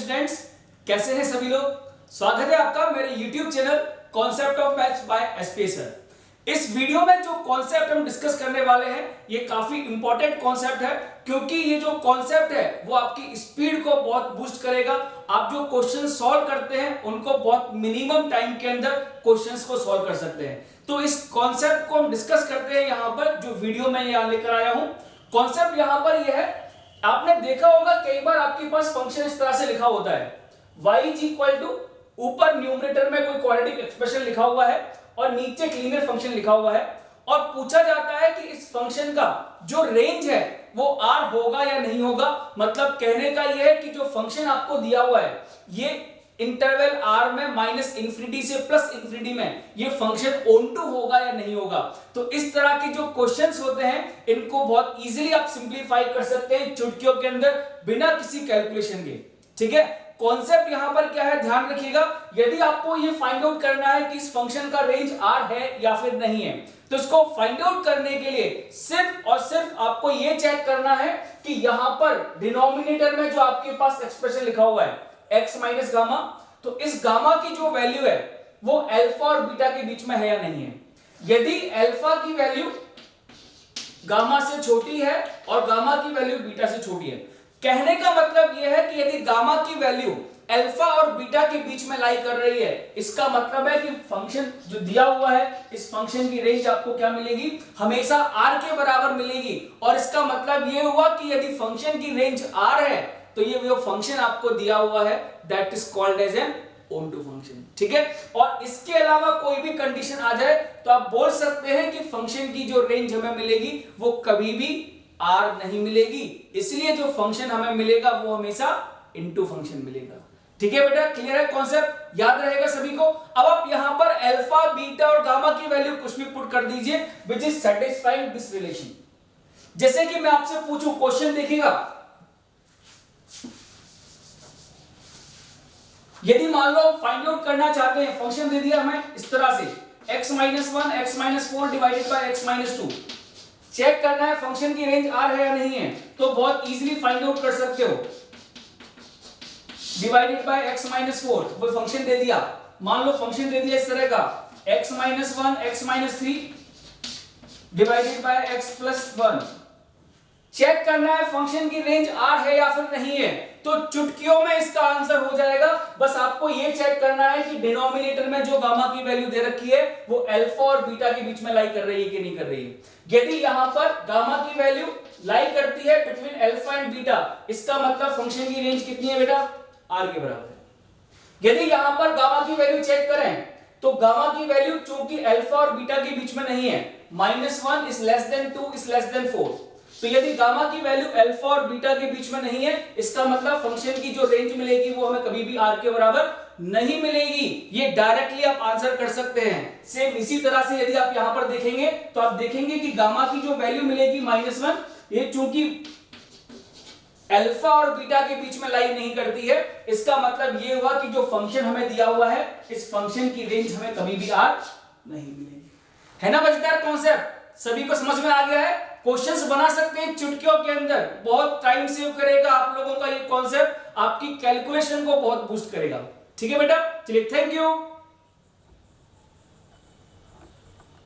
Students, कैसे हैं सभी लोग। स्वागत है आपका मेरे YouTube channel concept of maths by SP sir. इस वीडियो में जो कॉन्सेप्ट हम डिस्कस करने वाले हैं ये काफी इंपॉर्टेंट कॉन्सेप्ट है, क्योंकि ये जो कॉन्सेप्ट है वो आपकी स्पीड को बहुत बूस्ट करेगा। आप जो क्वेश्चन सॉल्व करते हैं उनको बहुत मिनिमम टाइम के अंदर क्वेश्चंस को सॉल्व कर सकते हैं। तो इस कॉन्सेप्ट को हम डिस्कस करते हैं यहाँ पर, जो वीडियो में यहाँ लेकर आया हूं। कॉन्सेप्ट यहाँ पर यह है, आपने देखा होगा कई बार आपके पास फंक्शन इस तरह से लिखा होता है, y इज इक्वल टू, ऊपर न्यूमरेटर में कोई क्वाड्रेटिक एक्सप्रेशन लिखा हुआ है और नीचे लीनियर फंक्शन लिखा हुआ है, और पूछा जाता है कि इस फंक्शन का जो रेंज है वो r होगा या नहीं होगा। मतलब कहने का यह है कि जो फंक्शन आपको दिया हुआ है ये इंटरवल r में माइनस इंफिनिटी से प्लस इंफिनिटी में ये फंक्शन ऑन टू होगा या नहीं होगा। तो इस तरह के जो क्वेश्चंस होते हैं इनको बहुत इजीली आप सिंपलीफाई कर सकते हैं चुटकियों के अंदर, बिना किसी कैलकुलेशन के। ठीक है, कॉन्सेप्ट यहां पर क्या है, ध्यान रखिएगा। यदि आपको ये फाइंड आउट करना है कि इस फंक्शन का रेंज r है या फिर नहीं है, तो इसको फाइंड आउट करने के लिए सिर्फ और सिर्फ आपको ये चेक करना है कि यहां पर डिनोमिनेटर में जो आपके पास एक्सप्रेशन लिखा हुआ है x माइनस गामा, तो इस गामा की जो वैल्यू है वो अल्फा और बीटा के बीच में है या नहीं है। यदि अल्फा की वैल्यू गामा से छोटी है और गामा की वैल्यू बीटा से छोटी है, कहने का मतलब यह है कि यदि गामा की वैल्यू अल्फा और बीटा के बीच में लाई कर रही है, इसका मतलब है कि फंक्शन जो दिया हुआ है इस फंक्शन की रेंज आपको क्या मिलेगी, हमेशा r के बराबर मिलेगी। और इसका मतलब यह हुआ कि यदि फंक्शन की रेंज r है तो ये जो फंक्शन आपको दिया हुआ है that is called as an onto function. ठीक है, और इसके अलावा कोई भी कंडीशन आ जाए तो आप बोल सकते हैं कि फंक्शन की जो रेंज हमें मिलेगी वो कभी भी r नहीं मिलेगी, इसलिए जो फंक्शन हमें मिलेगा वो हमेशा इनटू फंक्शन मिलेगा। ठीक है बेटा, क्लियर है कॉन्सेप्ट, याद रहेगा सभी को। अब आप यहां पर अल्फा बीटा और गामा की वैल्यू कुछ भी पुट कर दीजिए which is satisfying this relation. जैसे कि मैं आपसे पूछूं, क्वेश्चन देखिएगा, यदि मान लो फाइंड आउट करना चाहते हैं, फंक्शन दे दिया हमें इस तरह से x minus 1 x minus 4 divided by x minus 2, check करना है फंक्शन की रेंज r है या नहीं है, तो बहुत इजीली फाइंड आउट कर सकते हो। डिवाइडेड बाय x माइनस 4, वो फंक्शन दे दिया, मान लो फंक्शन दे दिया इस तरह का x minus 1 x minus 3 divided by x plus 1, check करना है फंक्शन की रेंज r है या फिर नहीं है। तो चुटकियों में इसका आंसर हो जाएगा। बस आपको ये चेक करना है कि डिनोमिनेटर में जो गामा की वैल्यू दे रखी है वो अल्फा और बीटा के बीच में लाई कर रही है कि नहीं कर रही है। यदि यहां पर गामा की वैल्यू लाई करती है बिटवीन अल्फा एंड बीटा, इसका मतलब फंक्शन की रेंज कितनी है बेटा, r के बराबर है। यदि यहां पर गामा की वैल्यू चेक करें तो गामा की वैल्यू चूंकि अल्फा और बीटा के बीच में नहीं है, -1 is less than 2 is less than 4, तो यदि गामा की वैल्यू अल्फा और बीटा के बीच में नहीं है, इसका मतलब फंक्शन की जो रेंज मिलेगी वो हमें कभी भी r के बराबर नहीं मिलेगी। ये डायरेक्टली आप आंसर कर सकते हैं। सेम इसी तरह से यदि आप यहां पर देखेंगे तो आप देखेंगे कि गामा की जो वैल्यू मिलेगी -1, ये चूंकि अल्फा और बीटा के बीच में लाई नहीं करती है, इसका मतलब ये हुआ कि जो फंक्शन हमें दिया हुआ है इस फंक्शन की रेंज हमें कभी भी r नहीं मिलेगी। है ना बच्चों, कॉन्सेप्ट सभी को समझ में आ गया है। क्वेश्चंस बना सकते हैं चुटकियों के अंदर, बहुत टाइम सेव करेगा आप लोगों का ये कॉन्सेप्ट, आपकी कैलकुलेशन को बहुत बूस्ट करेगा। ठीक है बेटा, चलिए थैंक यू।